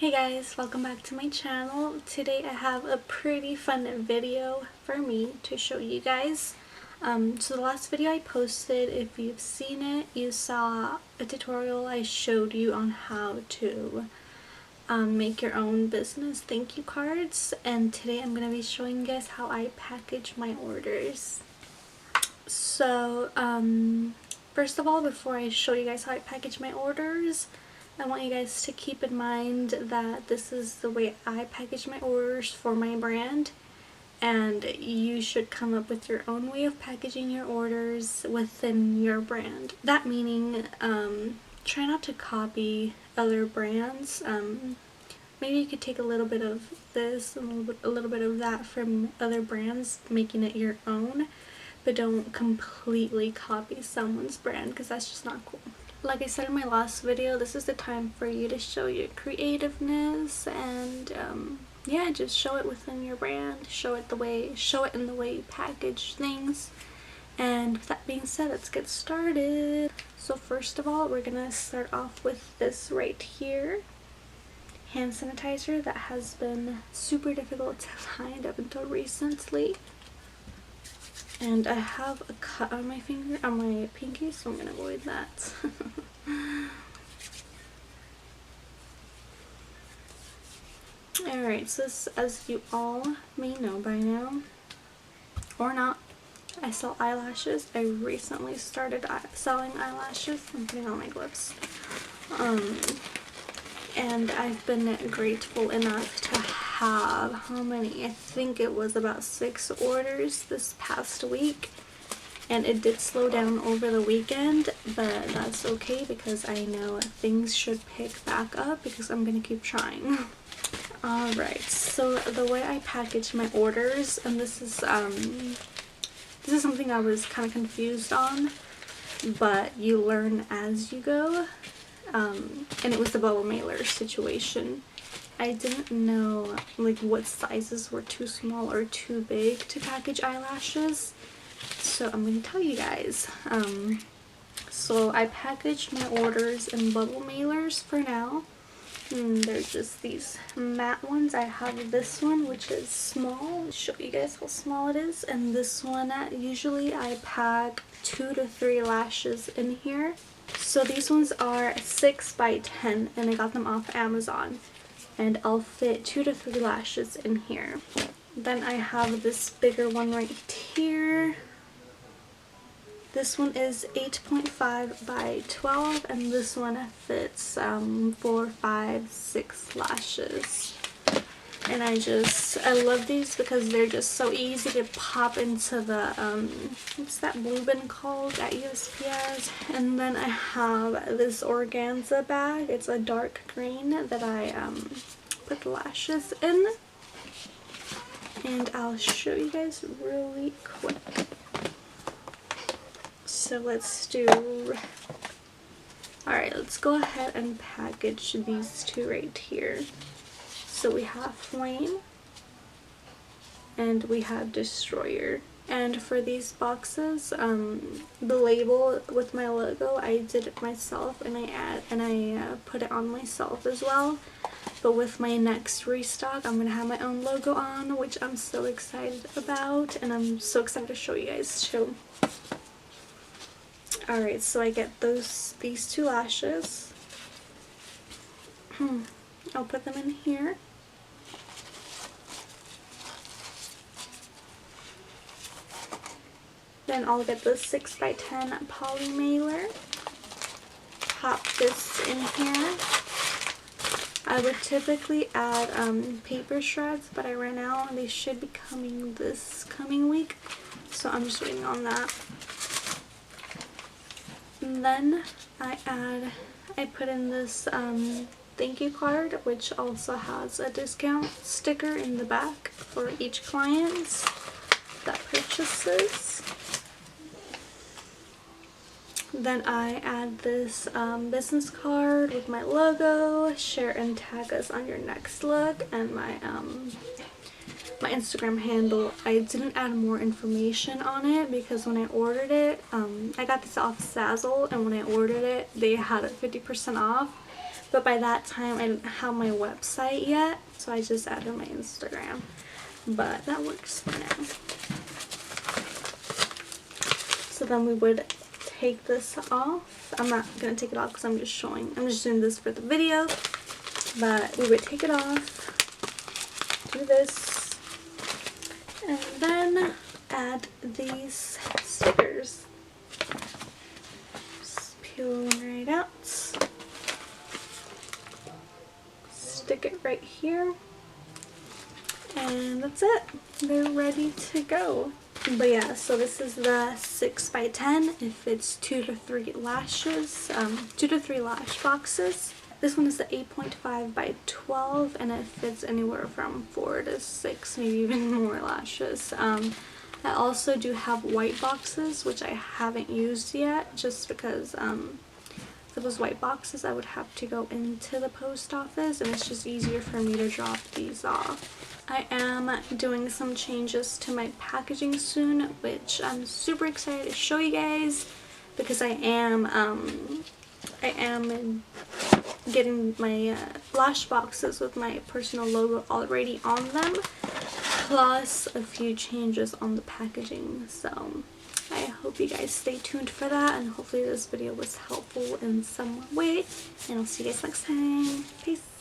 Hey guys, welcome back to my channel. Today I have a pretty fun video for me to show you guys. So the last video I posted, if you've seen it, you saw a tutorial I showed you on how to make your own business thank you cards, and today I'm going to be showing you guys how I package my orders. So first of all, before I show you guys how I package my orders, I want you guys to keep in mind that this is the way I package my orders for my brand, and you should come up with your own way of packaging your orders within your brand. That meaning, try not to copy other brands. Maybe you could take a little bit of this and a little bit of that from other brands, making it your own, but don't completely copy someone's brand because that's just not cool. Like I said in my last video, this is the time for you to show your creativeness and yeah, just show it within your brand, show it in the way you package things. And with that being said, let's get started. So first of all, we're gonna start off with this right here, hand sanitizer that has been super difficult to find up until recently. And I have a cut on my finger, on my pinky, so I'm gonna avoid that. Alright, so this, as you all may know by now, or not, I sell eyelashes. I recently started selling eyelashes. I'm putting on my gloves. And I've been grateful enough to have, how many? I think it was about 6 orders this past week. And it did slow down over the weekend, but that's okay because I know things should pick back up because I'm gonna keep trying. Alright, so the way I package my orders, and this is something I was kind of confused on, but you learn as you go. And it was the bubble mailer situation. I didn't know like what sizes were too small or too big to package eyelashes, so I'm going to tell you guys. So I packaged my orders in bubble mailers for now. They're just these matte ones. I have this one, which is small. I'll show you guys how small it is. And this one, usually I pack 2 to 3 lashes in here. So these ones are 6 by 10, and I got them off Amazon. And I'll fit 2 to 3 lashes in here. Then I have this bigger one right here. This one is 8.5 by 12, and this one fits 4, 5, 6 lashes. And I love these because they're just so easy to pop into the, what's that blue bin called at USPS? And then I have this organza bag. It's a dark green that I put the lashes in. And I'll show you guys really quick. So let's go ahead and package these two right here. So we have Flame and we have Destroyer. And for these boxes, the label with my logo, I did it myself, and I put it on myself as well. But with my next restock, I'm gonna have my own logo on, which I'm so excited about, and I'm so excited to show you guys too. Alright, so I get these 2 lashes. I'll put them in here. Then I'll get the 6 by 10 poly mailer. Pop this in here. I would typically add paper shreds, but I ran out, and they should be coming this coming week, so I'm just waiting on that. And then I put in this thank you card, which also has a discount sticker in the back for each client that purchases. Then I add this business card with my logo, share and tag us on your next look, and my Instagram handle. I didn't add more information on it because when I ordered it, I got this off Zazzle, and when I ordered it, they had it 50% off. but by that time I didn't have my website yet, so I just added my Instagram. But that works for now. So then we would take this off. I'm not going to take it off because I'm just doing this for the video. But we would take it off, do this, and then add these stickers. Just peel them right out. Stick it right here. And that's it. They're ready to go. But yeah, so this is the 6x10. It fits 2 to 3 lashes, 2 to 3 lash boxes. This one is the 8.5 by 12, and it fits anywhere from 4 to 6, maybe even more lashes. I also do have white boxes, which I haven't used yet, just because for those white boxes I would have to go into the post office, and it's just easier for me to drop these off. I am doing some changes to my packaging soon, which I'm super excited to show you guys, because I am getting my lash boxes with my personal logo already on them, plus a few changes on the packaging. So I hope you guys stay tuned for that, and hopefully this video was helpful in some way, and I'll see you guys next time. Peace.